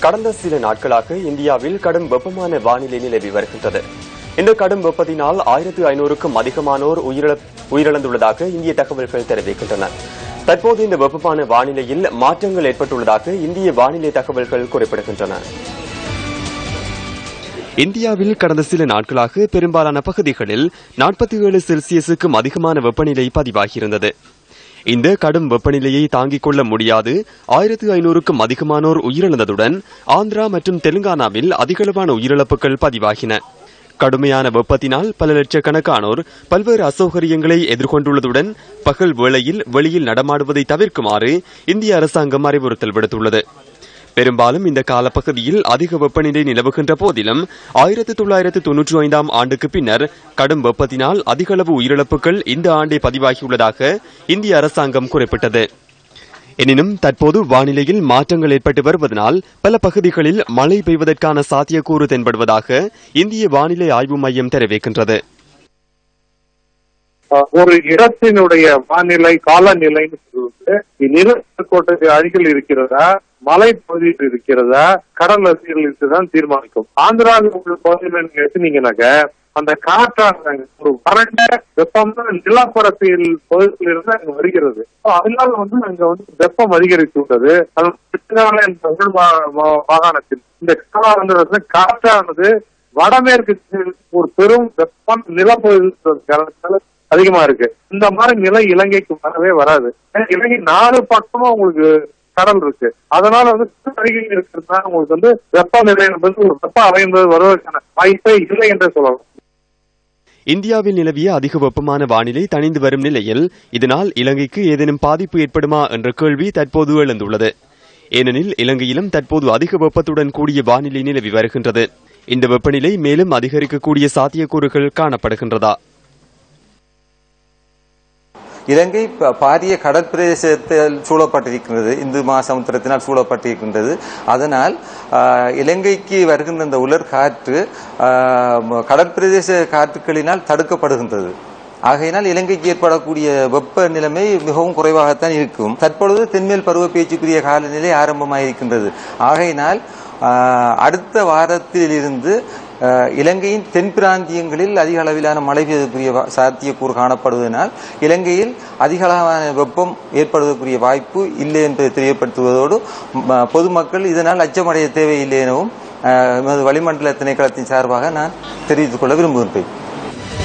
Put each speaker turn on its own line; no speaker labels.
கடந்த சில நாட்களாக இந்தியாவில் கடும் வெப்பமான வானிலை நிலவி வருகின்றது. இந்த கடும் வெப்பத்தினால் 1500க்கும் அதிகமானோர் உயிரிழந்துள்ளதாக இந்திய தகவல்கள் தெரிவிக்கின்றன. தற்போது இந்த வெப்பமான வானிலையில் மாற்றங்கள் ஏற்பட்டுள்ளதாக இந்திய வானிலை தகவல்கள் குறிப்பிடுகின்றன. இந்தியாவில் கடந்த சில நாட்களாக பெரும்பாலான பகுதிகளில் 47 செல்சியஸுக்கும் அதிகமான வெப்பநிலை பதிவாகியிருந்தது. இந்த கடும் வெப்பநிலையை தாங்கிக் கொள்ள முடியாது 1500க்கும் அதிகமானோர் உயிரிழந்ததுடன் ஆந்திரா மற்றும் தெலுங்கானாவில் அதிகளவான உயிரிழப்புகள் பதிவாகின. கடுமையான வெப்பத்தினால் பல லட்சக்கணக்கானோர் பல்வேறு அசௌகரியங்களை எதிர்கொண்டுள்ளதுடன் பகல் வேளையில் வெளியில் நடமாடுவதை தவிர்க்குமாறு இந்திய அரசாங்கம் அறிவுறுத்தல் விடுத்துள்ளது. பெரும்பாலும் இந்த காலப்பகுதியில் அதிக வெப்பநிலை நிலவுகின்ற போதிலும் 1995ஆம் ஆண்டுக்கு பின்னர் கடும் வெப்பத்தினால் அதிகளவு உயிரிழப்புகள் இந்த ஆண்டே பதிவாகியுள்ளதாக இந்திய அரசாங்கம் குறிப்பிட்டது. எனினும் தற்போது வானிலையில் மாற்றங்கள் ஏற்பட்டு வருவதனால் பல பகுதிகளில் மழை பெய்வதற்கான சாத்தியக்கூறு தென்படுவதாக இந்திய வானிலை ஆய்வு மையம் தெரிவிக்கின்றது.
ஒரு இடத்தினுடைய வானிலை காலநிலைன்னு சொல்லிட்டு நிலக்கோட்டுக்கு அருகில் இருக்கிறதா, மலை பகுதியில் இருக்கிறதா, கடல் அருகில் இருக்குதான் தீர்மானிக்கும். ஆந்திராவில் உள்ள பகுதியில் நீங்க எடுத்தீங்கன்னாக்க அந்த காற்றாக ஒரு வறண்ட வெப்பமான நிலப்பரப்பில் பகுதியில் இருந்து அங்க வருகிறது. அதனால அங்க வெப்பம் அதிகரித்துள்ளது. மாகாணத்தில் இந்த காற்றானது வடமேற்கு ஒரு பெரும் வெப்பம் நிலப்பகுதியில் அதிகமா இருக்கு. இந்த மாதிரி நிலை இலங்கைக்கு வரவே வராது. இலங்கை 4 பக்கமும் உங்களுக்கு கடல் இருக்கு. அதனால அருகில் இருக்கிறதுனால உங்களுக்கு வெப்பநிலை ஒரு வெப்ப அலை என்பது வருவதற்கான வாய்ப்பே இல்லை என்று சொல்லலாம்.
இந்தியாவில் நிலவிய அதிக வெப்பமான வானிலை தணிந்து வரும் நிலையில் இதனால் இலங்கைக்கு ஏதேனும் பாதிப்பு ஏற்படுமா என்ற கேள்வி தற்போது எழுந்துள்ளது. ஏனெனில் இலங்கையிலும் தற்போது அதிக வெப்பத்துடன் கூடிய வானிலை நிலவி வருகின்றது. இந்த வெப்பநிலை மேலும் அதிகரிக்கக்கூடிய சாத்தியக்கூறுகள் காணப்படுகின்றதா?
இலங்கை பாரிய கடற்பிரதேசத்தில் சூழப்பட்டிருக்கின்றது. இந்து மகாசமுத்திரத்தினால் சூழப்பட்டிருக்கின்றது. அதனால் இலங்கைக்கு வருகின்ற இந்த உலர் காற்று கடற்பிரதேச காற்றுகளினால் தடுக்கப்படுகின்றது. ஆகையினால் இலங்கைக்கு ஏற்படக்கூடிய வெப்ப நிலைமை மிகவும் குறைவாகத்தான் இருக்கும். தற்பொழுது தென்மேல் பருவ பேச்சுக்குரிய காலநிலை ஆரம்பமாயிருக்கின்றது. ஆகையினால் அடுத்த வாரத்திலிருந்து இலங்கையின் தென் பிராந்தியங்களில் அதிக அளவிலான மழை பெய்வதற்குரிய சாத்தியக்கூறு காணப்படுவதனால் இலங்கையில் அதிக அளவான வெப்பம் ஏற்படுவதற்குரிய வாய்ப்பு இல்லை என்பதை தெரியப்படுத்துவதோடு பொதுமக்கள் இதனால் அச்சமடைய தேவையில்லை எனவும் வளிமண்டல திணைக்களத்தின் சார்பாக நான் தெரிவித்துக் கொள்ள விரும்புகின்றேன்.